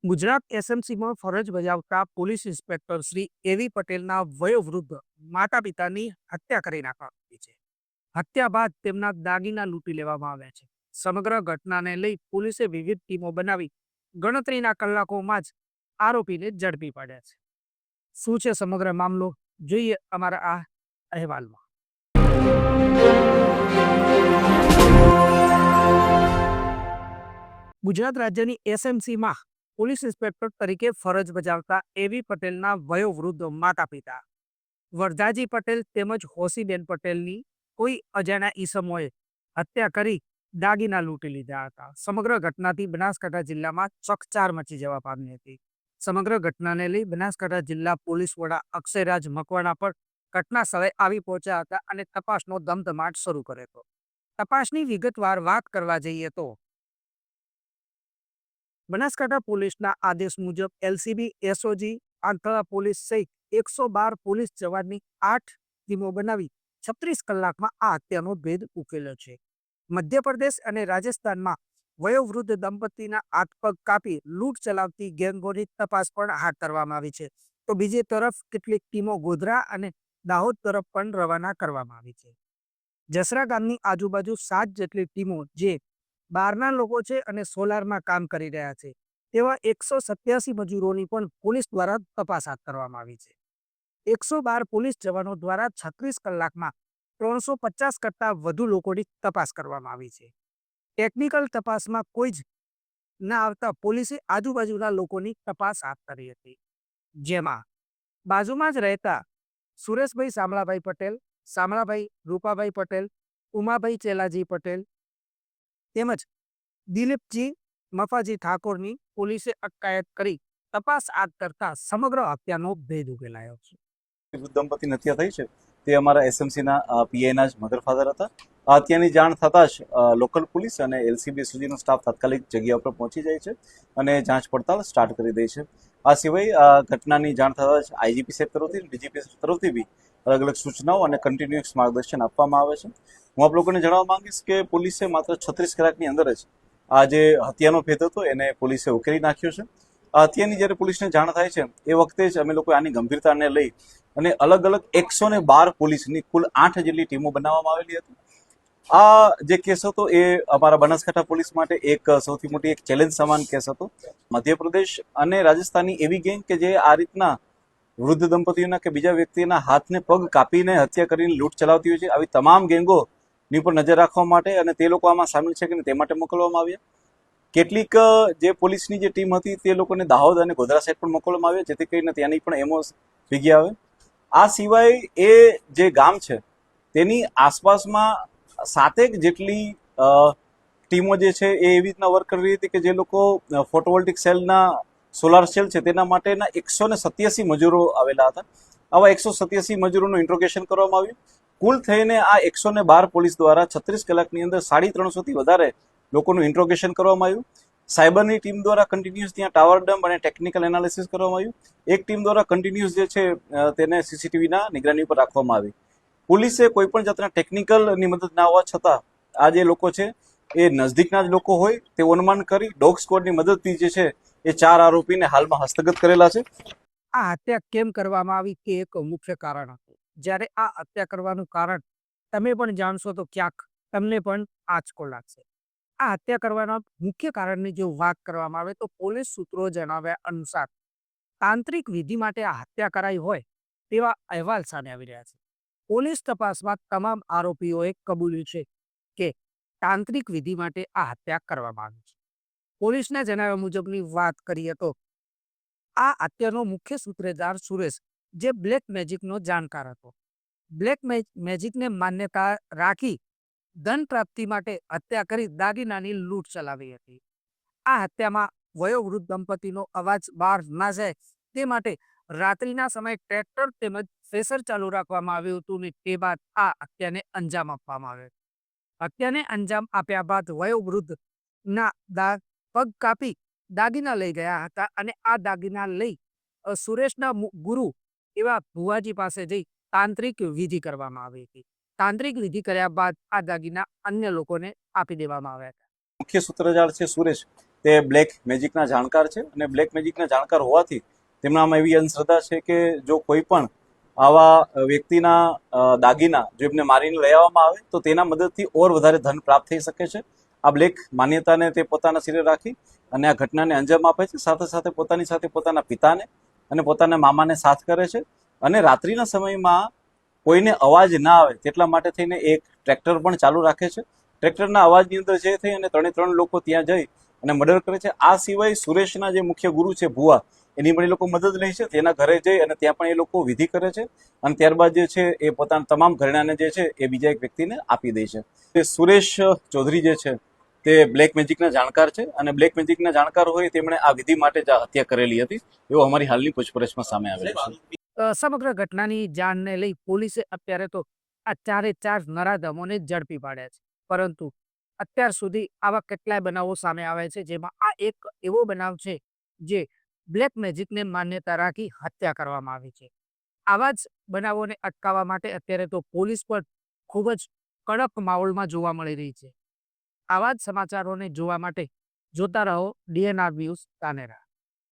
ગુજરાત એસએમસીમાં ફરજ બજાવતા police inspector Shri એવી પટેલના વયોવૃદ્ધ માતા પિતાની હત્યા કરી નાખવામાં આવી છે. હત્યા બાદ તેમના દાગીના લૂંટી લેવામાં આવ્યા છે. સમગ્ર ઘટનાને લઈ પોલીસે વિવિધ ટીમો બનાવી ગણતરીના કલાકોમાં જ આરોપીને ઝડપી પાડ્યા છે. શું છે સમગ્ર મામલો, જોઈએ અમારા આ અહેવાલમાં. ગુજરાત રાજ્યની એસએમસીમાં પોલીસ ઇન્સ્પેક્ટર તરીકે ફરજ બજાવતા એવી પટેલના વયોવૃદ્ધ માતા પિતા વરદાજી પટેલ તેમજ હોસીબેન પટેલની કોઈ અજાણ્યા ઈસમોએ હત્યા કરી દાગીના લૂંટી લીધા હતા. સમગ્ર ઘટનાથી બનાસકાંઠા જિલ્લામાં ચકચાર મચી જવા પામી હતી. સમગ્ર ઘટનાને લઈ બનાસકાંઠા જિલ્લા પોલીસ વડા અક્ષયરાજ મકવાણા પણ ઘટના સ્થળે આવી પહોંચ્યા હતા અને તપાસનો ધમધમાટ શરૂ કર્યો હતો. તપાસની વિગતવાર વાત કરવા જઈએ તો બનાસકાંઠા પોલીસના આદેશ મુજબ એલસીબી, એસઓજી, આંતરા પોલીસ સહિત 112 પોલીસ જવાનની 8 ટીમો બનાવી 36 કલાકમાં આ હત્યાનો ભેદ ઉકેલ્યો છે. મધ્યપ્રદેશ અને રાજસ્થાનમાં વયોવૃદ્ધ દંપતીના હાથ પગ કાપી લૂંટ ચલાવતી ગેંગોની તપાસ પણ હાથ ધરવામાં આવી છે. તો બીજી તરફ કેટલીક ટીમો ગોધરા અને દાહોદ તરફ પણ રવાના કરવામાં આવી છે. જસરા ગામની આજુબાજુ 7 જેટલી ટીમો જે બહારના લોકો છે અને સોલારમાં કામ કરી રહ્યા છે તેવા 187 મજૂરોની પણ પોલીસ દ્વારા તપાસ હાથ ધરવામાં આવી છે. 112 પોલીસ જવાનો દ્વારા 36 કલાકમાં 350 કરતાં વધુ લોકોની તપાસ કરવામાં આવી છે. ટેકનિકલ તપાસમાં કોઈ જ ના આવતા પોલીસે આજુબાજુના લોકોની તપાસ હાથ ધરી હતી, જેમાં બાજુમાં જ રહેતા સુરેશભાઈ શામળાભાઈ પટેલ, શામળાભાઈ રૂપાભાઈ પટેલ, ઉમાભાઈ ચેલાજી પટેલ તેમજ દિલીપજી મફાજી ઠાકોરની પોલીસે અટકાયત કરી તપાસ હાથ ધરતા સમગ્ર હત્યાનો ભેદ ઉકેલાયો છે. વૃદ્ધ દંપતીની હત્યા થઈ છે તે અમારા એસએમસીના પીઆઈના જ મધર ફાધર હતા. આ હત્યાની જાણ થતાં જ લોકલ પોલીસ અને એલસીબી સુધીનો સ્ટાફ તાત્કાલિક જગ્યા ઉપર પહોંચી જાય છે અને જાંચ પડતાલ સ્ટાર્ટ કરી દે છે. આ સિવાય ઘટનાની જાણ થતાં જ આઈજીપી સાહેબ તરફથી ડીજીપી તરફથી બી અલગ અલગ સૂચનાઓ અને કન્ટિન્યુઅસ માર્ગદર્શન આપવામાં આવે છે. હું આપ લોકોને જણાવવા માંગીશ કે પોલીસે માત્ર 36 કલાકની અંદર જ આ જે હત્યાનો ભેદ હતો એને પોલીસે ઉકેલી નાખ્યો છે. આ હત્યાની જ્યારે પોલીસને જાણ થાય છે એ વખતે જ અમે લોકો આની ગંભીરતાને લઈ અને અલગ અલગ 112 પોલીસની કુલ 8 જેટલી ટીમો બનાવવામાં આવેલી હતી. આ જે કેસ હતો એ અમારા બનાસકાંઠા પોલીસ માટે એક સૌથી મોટી એક ચેલેન્જ સમાન કેસ હતો. મધ્યપ્રદેશ અને રાજસ્થાનની એવી ગેંગ કે જે આ રીતના વૃદ્ધ દંપતીઓના કે બીજા વ્યક્તિના હાથને પગ કાપીને હત્યા કરીને લૂંટ ચલાવતી હોય છે. આવી તમામ ગેંગોની ઉપર નજર રાખવા માટે અને તે લોકો આમાં સામેલ છે કે તે માટે મોકલવામાં આવ્યા. કેટલીક જે પોલીસની જે ટીમ હતી તે લોકોને દાહોદ અને ગોધરા સાઈડ પણ મોકલવામાં આવ્યા, જેથી કરીને ત્યાંની પણ એમઓ ભેગી આવે. આ સિવાય એ જે ગામ છે તેની આસપાસમાં 7 જેટલી ટીમો જે છે એ એવી રીતના વર્ક કરી રહી હતી કે જે લોકો ફોટોવોલ્ટિક સેલના સોલાર સેલ છે તેના માટેના 187 મજૂરો આવેલા હતા. આવા 187 મજૂરોનું ઇન્ટ્રોગેશન કરવામાં આવ્યું. કુલ થઈને આ 112 પોલીસ દ્વારા 36 કલાકની અંદર 350થી વધારે લોકોનું ઇન્ટ્રોગેશન કરવામાં આવ્યું. સાયબરની ટીમ દ્વારા કન્ટિન્યુઅસ ત્યાં ટાવર ડમ્પ અને ટેકનિકલ એનાલિસિસ કરવામાં આવ્યું. એક ટીમ દ્વારા કન્ટિન્યુઅસ જે છે તેને સીસીટીવીના નિગરાની ઉપર રાખવામાં આવી. પોલીસે કોઈ પણ જાતના ટેકનિકલની મદદ ના હોવા છતાં આ જે લોકો છે એ નજદીકના જ લોકો હોય તેવું અનુમાન કરી ડોગ સ્ક્વોડની મદદથી જે છે એ 4 આરોપીને હાલમાં હસ્તગત કરેલા છે. આ હત્યા કેમ કરવામાં આવી તે એક મુખ્ય કારણ હતું. જ્યારે આ હત્યા કરવાનું કારણ તમે પણ જાણશો તો ક્યાંક તમને પણ આંચકો લાગશે. આ હત્યા કરવાના મુખ્ય કારણની જો વાત કરવામાં આવે તો પોલીસ સૂત્રો જણાવ્યા અનુસાર તાંત્રિક વિધિ માટે આ હત્યા કરાઈ હોય તેવા અહેવાલ સામે આવી રહ્યા છે. પોલીસ તપાસમાં તમામ આરોપીઓએ કબૂલ્યું છે કે તાંત્રિક વિધિ માટે આ હત્યા કરવામાં આવી છે. પોલીસના જણાવ્યા મુજબની વાત કરીએ તો આ હત્યાનો મુખ્ય સૂત્રધાર સુરેશ, જે બ્લેક મેજિકનો જાણકાર હતો, બ્લેક મેજિકને માન્યતા રાખી ધન પ્રાપ્તિ માટે હત્યા કરી દાગીનાની લૂંટ ચલાવી હતી. આ હત્યામાં વયોવૃદ્ધ દંપતીનો અવાજ બહાર ના જાય તે માટે રાત્રિના સમયે ટ્રેક્ટર તેમજ થ્રેસર ચાલુ રાખવામાં આવ્યું હતું ને તે બાદ આ હત્યાને અંજામ આપવામાં આવ્યો. હત્યાને અંજામ આપ્યા બાદ વયોવૃદ્ધના પગ કાપી દાગીના લઈ ગયા હતા અને આ દાગીના લઈ સુરેશના ગુરુ એવા ભુવાજી પાસે જઈ તાંત્રિક વિધિ કરવામાં આવી હતી. તાંત્રિક વિધિ કર્યા બાદ આ દાગીના અન્ય લોકોને આપી દેવામાં આવ્યા હતા. મુખ્ય સૂત્રધાર છે સુરેશ, તે બ્લેક મેજિકના જાણકાર છે અને બ્લેક મેજિકના જાણકાર હોવાથી તેમનામાં એવી અંધશ્રદ્ધા છે કે જો કોઈ પણ આવા વ્યક્તિના દાગીના જો એમને મારીને લઈ આવવામાં આવે તો તેના મદદથી ઓર વધારે ધન પ્રાપ્ત થઈ શકે છે. આ બ્લેક માન્યતાને તે પોતાના શિરે રાખી અને આ ઘટનાને અંજામ આપે છે. સાથે સાથે પોતાની સાથે પોતાના પિતાને અને પોતાના મામાને સાથ કરે છે અને રાત્રિના સમયમાં કોઈને અવાજ ના આવે તેટલા માટે થઈને એક ટ્રેક્ટર પણ ચાલુ રાખે છે. ટ્રેક્ટરના અવાજની અંદર જે થઈ અને 3 લોકો ત્યાં જઈ અને મર્ડર કરે છે. આ સિવાય સુરેશના જે મુખ્ય ગુરુ છે ભુવા, એની પણ એ લોકો મદદ લે છે. તેના ઘરે જઈ અને ત્યાં પણ એ લોકો વિધિ કરે છે અને ત્યારબાદ જે છે એ પોતાના તમામ ઘરેણાને જે છે એ બીજા એક વ્યક્તિને આપી દે છે. તે સુરેશ ચૌધરી જે છે તે બ્લેક મેજિકના જાણકાર છે અને બ્લેક મેજિકના જાણકાર હોય તેમણે આ વિધિ માટે જ આ હત્યા કરેલી હતી એવું અમારી હાલની પૂછપરછમાં સામે આવેલું છે. સમગ્ર ઘટનાની જાણને લઈ પોલીસે અત્યારે તો આ 4 નરાધમોને ઝડપી પાડ્યા છે. પરંતુ અત્યાર સુધી આવા કેટલાય બનાવો સામે આવે છે, જેમાં આ એક એવો બનાવ છે જે બ્લેક મેજિકને માન્યતા રાખી હત્યા કરવામાં આવી છે. આવા જ બનાવોને અટકાવવા માટે અત્યારે તો પોલીસ પણ ખૂબ જ કડક માહોલમાં જોવા મળી રહી છે. આવા જ સમાચારોને જોવા માટે જોતા રહો DNR ન્યૂઝ તાનેરા.